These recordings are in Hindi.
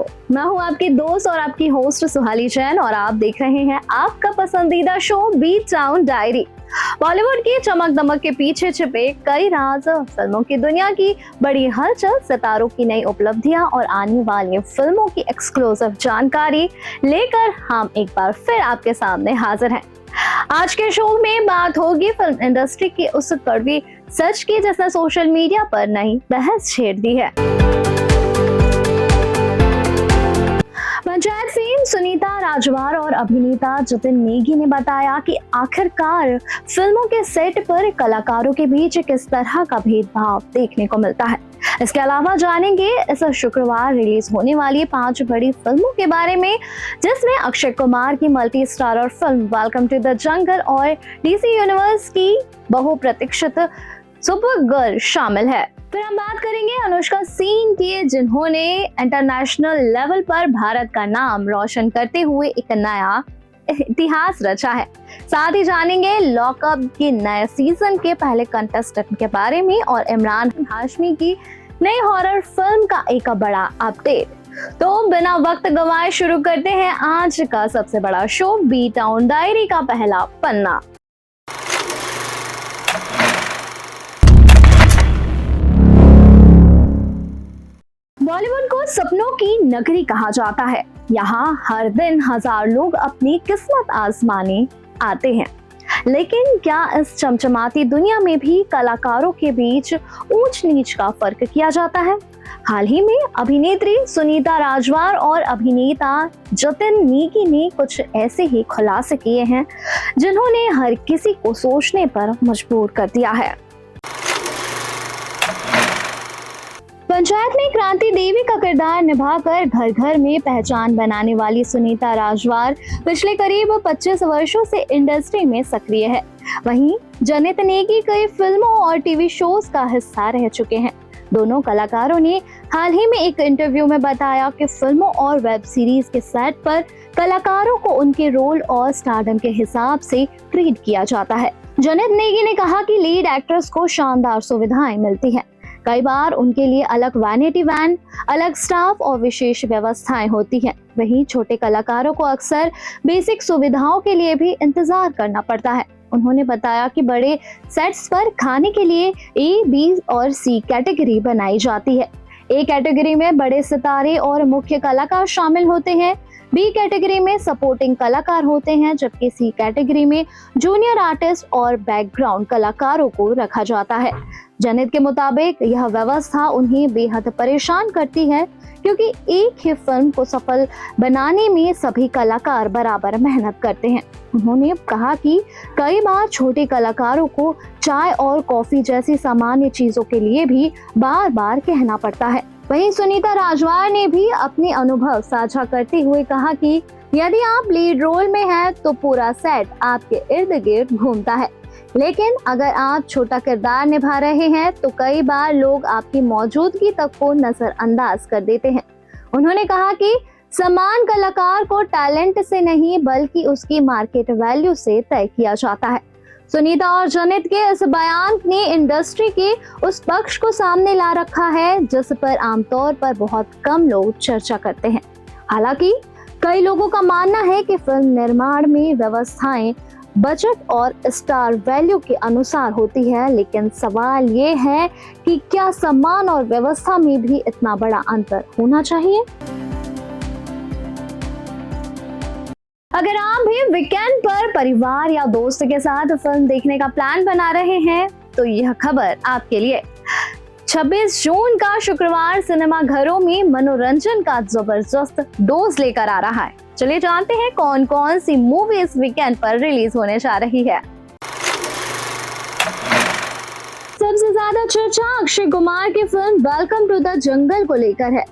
शो। मैं हूं आपकी दोस्त और आपकी होस्ट सुहाली जैन और आप देख रहे हैं आपका पसंदीदा show B town diary. Bollywood की चमक दमक के पीछे छिपे कई राज, फिल्मों की दुनिया की बड़ी हलचल, सितारों की नई उपलब्धियां और आने वाली फिल्मों की एक्सक्लूसिव जानकारी लेकर हम एक बार फिर आपके सामने हाजिर हैं। आज के शो में बात होगी फिल्म इंडस्ट्री की उस कड़वी सच की जिसने सोशल मीडिया पर नई बहस छेड़ दी है। पंचायत फेम सुनीता राजवार और अभिनेता जतिन नेगी ने बताया कि आखिरकार फिल्मों के सेट पर कलाकारों के बीच किस तरह का भेदभाव देखने को मिलता है। इसके अलावा जानेंगे इस शुक्रवार रिलीज होने वाली 5 बड़ी फिल्मों के बारे में, जिसमें अक्षय कुमार की multi starrer film welcome to the jungle और डीसी यूनिवर्स की बहुप्रतीक्षित सुपर गर्ल शामिल है। फिर हम बात करेंगे अनुष्का सेन की, जिन्होंने इंटरनेशनल लेवल पर भारत का नाम रोशन करते हुए एक नया इतिहास रचा है। साथ ही जानेंगे लॉकअप के नए सीजन के पहले कंटेस्टेंट के बारे में और इमरान हाशमी की नई हॉरर फिल्म का एक बड़ा अपडेट। तो बिना वक्त गवाए शुरू करते हैं आज का सबसे बड़ा शो बी टाउन डायरी का पहला पन्ना। बॉलीवुड को सपनों की नगरी कहा जाता है। यहाँ हर दिन हजार लोग अपनी किस्मत आजमाने आते हैं, लेकिन क्या इस चमचमाती दुनिया में भी कलाकारों के बीच ऊंच नीच का फर्क किया जाता है? हाल ही में अभिनेत्री सुनीता राजवार और अभिनेता जतिन नेगी ने कुछ ऐसे ही खुलासे किए हैं जिन्होंने हर किसी को सोचने पर मजबूर कर दिया है। पंचायत में क्रांति देवी का किरदार निभाकर घर घर में पहचान बनाने वाली सुनीता राजवार पिछले करीब 25 वर्षों से इंडस्ट्री में सक्रिय है। वहीं जनित नेगी कई फिल्मों और टीवी शोज का हिस्सा रह चुके हैं। दोनों कलाकारों ने हाल ही में एक इंटरव्यू में बताया कि फिल्मों और वेब सीरीज के सेट पर कलाकारों को उनके रोल और स्टारडम के हिसाब से ट्रीट किया जाता है। जनित नेगी ने कहा कि लीड एक्ट्रेस को शानदार सुविधाएं मिलती हैं। कई बार उनके लिए अलग वैनिटी वैन, अलग स्टाफ और विशेष व्यवस्थाएं होती हैं। वहीं छोटे कलाकारों को अक्सर बेसिक सुविधाओं के लिए भी इंतजार करना पड़ता है। उन्होंने बताया कि बड़े सेट्स पर खाने के लिए ए, बी और सी कैटेगरी बनाई जाती है। ए कैटेगरी में बड़े सितारे और मुख्य कलाकार शामिल होते हैं, बी कैटेगरी में सपोर्टिंग कलाकार होते हैं, जबकि सी कैटेगरी में जूनियर आर्टिस्ट और बैकग्राउंड कलाकारों को रखा जाता है। जनित के मुताबिक यह व्यवस्था उन्हें बेहद परेशान करती है, क्योंकि एक ही फिल्म को सफल बनाने में सभी कलाकार बराबर मेहनत करते हैं। उन्होंने कहा कि कई बार छोटे कलाकारों को चाय और कॉफी जैसी सामान्य चीजों के लिए भी बार बार कहना पड़ता है। वहीं सुनीता राजवार ने भी अपने अनुभव साझा करते हुए कहा कि यदि आप लीड रोल में हैं तो पूरा सेट आपके इर्द गिर्द घूमता है, लेकिन अगर आप छोटा किरदार निभा रहे हैं तो कई बार लोग आपकी मौजूदगी तक को नजरअंदाज कर देते हैं। उन्होंने कहा कि सम्मान कलाकार को टैलेंट से नहीं बल्कि उसकी मार्केट वैल्यू से तय किया जाता है। सुनीता और जनित के इस बयान ने इंडस्ट्री के उस पक्ष को सामने ला रखा है जिस पर आमतौर पर बहुत कम लोग चर्चा करते हैं। हालांकि कई लोगों का मानना है कि फिल्म निर्माण में व्यवस्थाएं बजट और स्टार वैल्यू के अनुसार होती है, लेकिन सवाल ये है कि क्या सम्मान और व्यवस्था में भी इतना बड़ा अंतर होना चाहिए? अगर आप भी वीकेंड पर परिवार या दोस्त के साथ फिल्म देखने का प्लान बना रहे हैं तो यह खबर आपके लिए। 26 जून का शुक्रवार सिनेमा घरों में मनोरंजन का जबरदस्त डोज लेकर आ रहा है। चलिए जानते हैं कौन कौन सी मूवी इस वीकेंड पर रिलीज होने जा रही है। सबसे ज्यादा चर्चा अक्षय कुमार की film welcome to the jungle को लेकर है।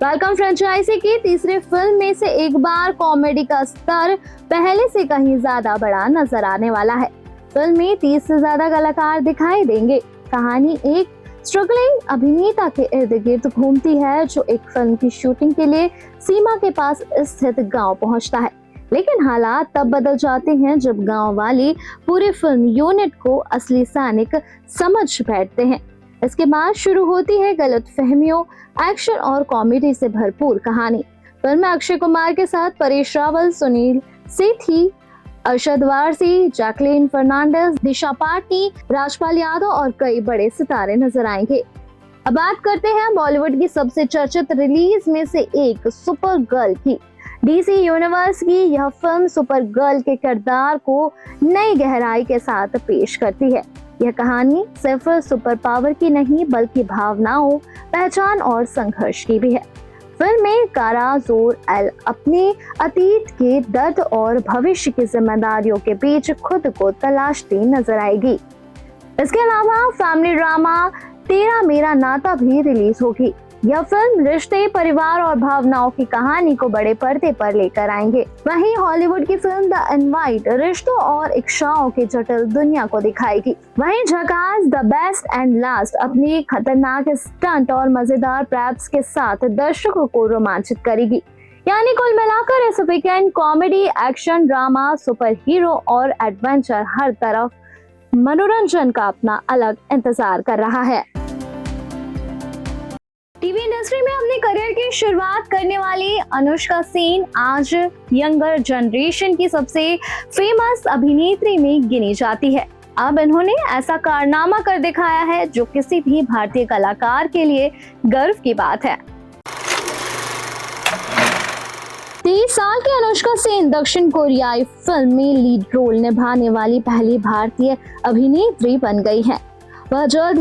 वेलकम फ्रेंचाइजी की तीसरी फिल्म में से एक बार कॉमेडी का स्तर पहले से कहीं ज्यादा बड़ा नजर आने वाला है। फिल्म में 30 से ज्यादा कलाकार दिखाई देंगे। कहानी एक स्ट्रगलिंग अभिनेता के इर्द गिर्द घूमती है जो एक फिल्म की शूटिंग के लिए सीमा के पास स्थित गांव पहुंचता है, लेकिन हालात तब बदल जाते हैं जब गांव वाले पूरी फिल्म यूनिट को असली सैनिक समझ बैठते हैं। इसके बाद शुरू होती है गलतफहमियों, एक्शन और कॉमेडी से भरपूर कहानी। फिल्म में अक्षय कुमार के साथ परेश रावल, सुनील सेठी, अरशद वारसी, जैकलीन फर्नांडिस, दिशा पाटनी, राजपाल यादव और कई बड़े सितारे नजर आएंगे। अब बात करते हैं बॉलीवुड की सबसे चर्चित रिलीज में से एक सुपर गर्ल की। डीसी यूनिवर्स की यह फिल्म सुपर गर्ल के किरदार को नई गहराई के साथ पेश करती है। यह कहानी सिर्फ सुपर पावर की नहीं बल्कि भावनाओं, पहचान और संघर्ष की भी है। फिल्म में कारा जोर एल अपने अतीत के दर्द और भविष्य की जिम्मेदारियों के बीच खुद को तलाशती नजर आएगी। इसके अलावा फैमिली ड्रामा तेरा मेरा नाता भी रिलीज होगी। यह फिल्म रिश्ते, परिवार और भावनाओं की कहानी को बड़े पर्दे पर लेकर आएंगे। वहीं हॉलीवुड की फिल्म द इनवाइट रिश्तों और इच्छाओं की जटिल दुनिया को दिखाएगी। वहीं झकास द बेस्ट एंड लास्ट अपनी खतरनाक स्टंट और मजेदार प्रैप्स के साथ दर्शकों को रोमांचित करेगी। यानी कुल मिलाकर इस weekend comedy, action, drama, super hero और एडवेंचर हर तरफ मनोरंजन का अपना अलग इंतजार कर रहा है। टीवी इंडस्ट्री में अपने करियर की शुरुआत करने वाली अनुष्का सेन आज यंगर जनरेशन की सबसे फेमस अभिनेत्री में गिनी जाती है। अब इन्होंने ऐसा कारनामा कर दिखाया है जो किसी भी भारतीय कलाकार के लिए गर्व की बात है। 23 साल की अनुष्का सेन दक्षिण कोरियाई फिल्म में लीड रोल निभाने वाली पहली भारतीय अभिनेत्री बन गई है। वह जल्द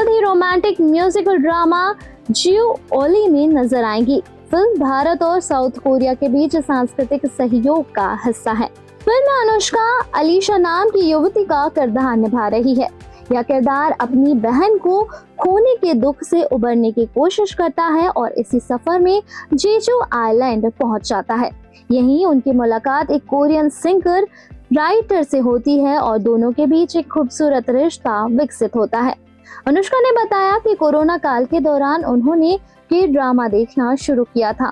ही रोमांटिक म्यूजिकल ड्रामा जियो ओली में नजर आएंगी। फिल्म भारत और साउथ कोरिया के बीच सांस्कृतिक सहयोग का हिस्सा है। फिल्म में अनुष्का अलीशा नाम की युवती का किरदार निभा रही है। यह किरदार अपनी बहन को खोने के दुख से उबरने की कोशिश करता है और इसी सफर में जेजू आइलैंड पहुंच जाता है। यहीं उनकी मुलाकात एक कोरियन सिंगर राइटर से होती है और दोनों के बीच एक खूबसूरत रिश्ता विकसित होता है। अनुष्का ने बताया कि कोरोना काल के दौरान उन्होंने के ड्रामा देखना शुरू किया था।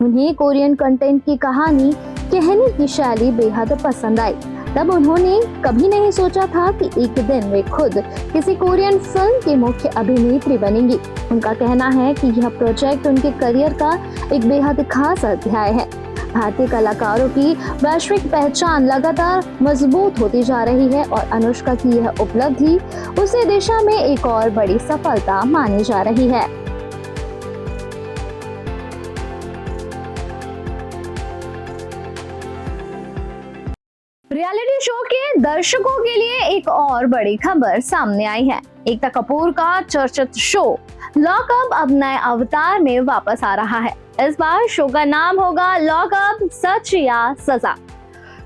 उन्हें कोरियन कंटेंट की कहानी कहने की शैली बेहद पसंद आई। तब उन्होंने कभी नहीं सोचा था कि एक दिन वे खुद किसी कोरियन फिल्म की मुख्य अभिनेत्री बनेंगी। उनका कहना है कि यह प्रोजेक्ट उनके करियर का एक बेहद खास अध्याय है। भारतीय कलाकारों की वैश्विक पहचान लगातार मजबूत होती जा रही है और अनुष्का की यह उपलब्धि उसी दिशा में एक और बड़ी सफलता मानी जा रही है। रियलिटी शो के दर्शकों के लिए एक और बड़ी खबर सामने आई है। एकता कपूर का चर्चित शो लॉकअप अब नए अवतार में वापस आ रहा है। इस बार शो का नाम होगा लॉकअप सच या सजा।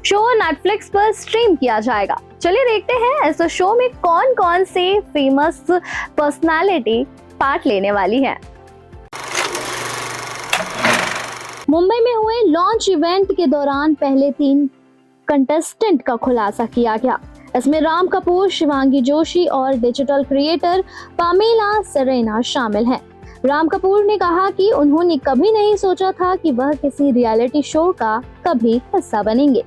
शो नेटफ्लिक्स पर स्ट्रीम किया जाएगा। चलिए देखते हैं इस शो में कौन कौन से फेमस पर्सनालिटी पार्ट लेने वाली है। मुंबई में हुए लॉन्च इवेंट के दौरान पहले 3 कंटेस्टेंट का खुलासा किया गया। इसमें राम कपूर, शिवांगी जोशी और डिजिटल क्रिएटर पामेला सेरेना शामिल हैं। राम कपूर ने कहा कि उन्होंने कभी नहीं सोचा था कि वह किसी रियलिटी शो का कभी हिस्सा बनेंगे,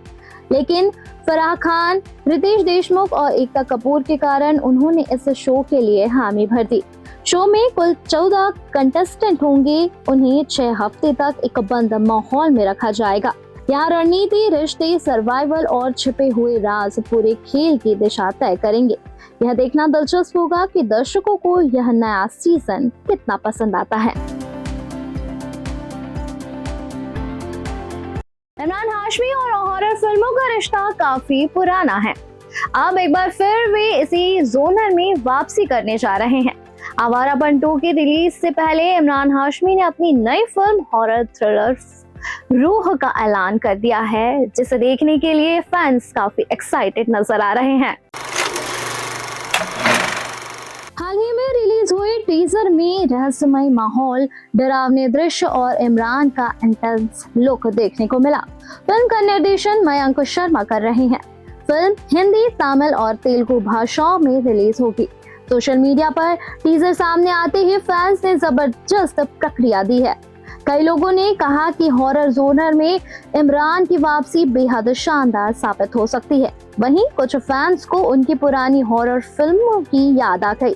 लेकिन फराह खान, रितेश देशमुख और एकता कपूर के कारण उन्होंने इस शो के लिए हामी भर दी। शो में कुल 14 कंटेस्टेंट होंगे। उन्हें 6 हफ्ते तक एक बंद माहौल में रखा जाएगा। यहाँ रणनीति, रिश्ते, सर्वाइवल और छिपे हुए राज पूरे खेल की दिशा तय करेंगे। यह देखना दिलचस्प होगा कि दर्शकों को यह नया सीजन कितना पसंद आता है। इमरान हाशमी और हॉरर फिल्मों का रिश्ता काफी पुराना है। अब एक बार फिर वे इसी जोनर में वापसी करने जा रहे हैं। आवारापन 2 की रिलीज से पहले इमरान हाशमी ने अपनी नई फिल्म हॉरर थ्रिलर रूह का ऐलान कर दिया है, जिसे देखने के लिए फैंस काफी एक्साइटेड नजर आ रहे हैं। हाल ही में रिलीज हुए टीजर में रहस्यमय माहौल, डरावने दृश्य और इमरान का इंटेंस लुक देखने को मिला। फिल्म का निर्देशन मयंक शर्मा कर रहे हैं। फिल्म हिंदी, तमिल और तेलुगु भाषाओं में रिलीज होगी। सोशल मीडिया पर टीजर सामने आते ही फैंस ने जबरदस्त प्रतिक्रिया दी है। कई लोगों ने कहा कि हॉरर जोनर में इमरान की वापसी बेहद शानदार साबित हो सकती है। वहीं कुछ फैंस को उनकी पुरानी हॉरर फिल्मों की याद आ गई।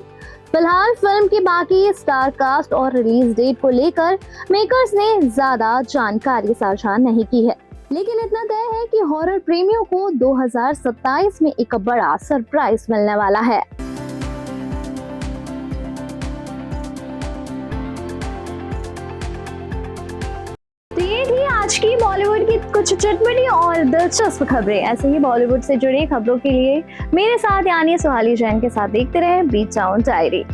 फिलहाल फिल्म की बाकी स्टार कास्ट और रिलीज डेट को लेकर मेकर्स ने ज्यादा जानकारी साझा नहीं की है, लेकिन इतना तय है कि हॉरर प्रेमियों को 2027 में एक बड़ा सरप्राइज मिलने वाला है। तो ये थी आज की बॉलीवुड की कुछ चटपटी और दिलचस्प खबरें। ऐसे ही बॉलीवुड से जुड़ी खबरों के लिए मेरे साथ यानी सुहाली जैन के साथ देखते रहे बीट टाउन डायरी।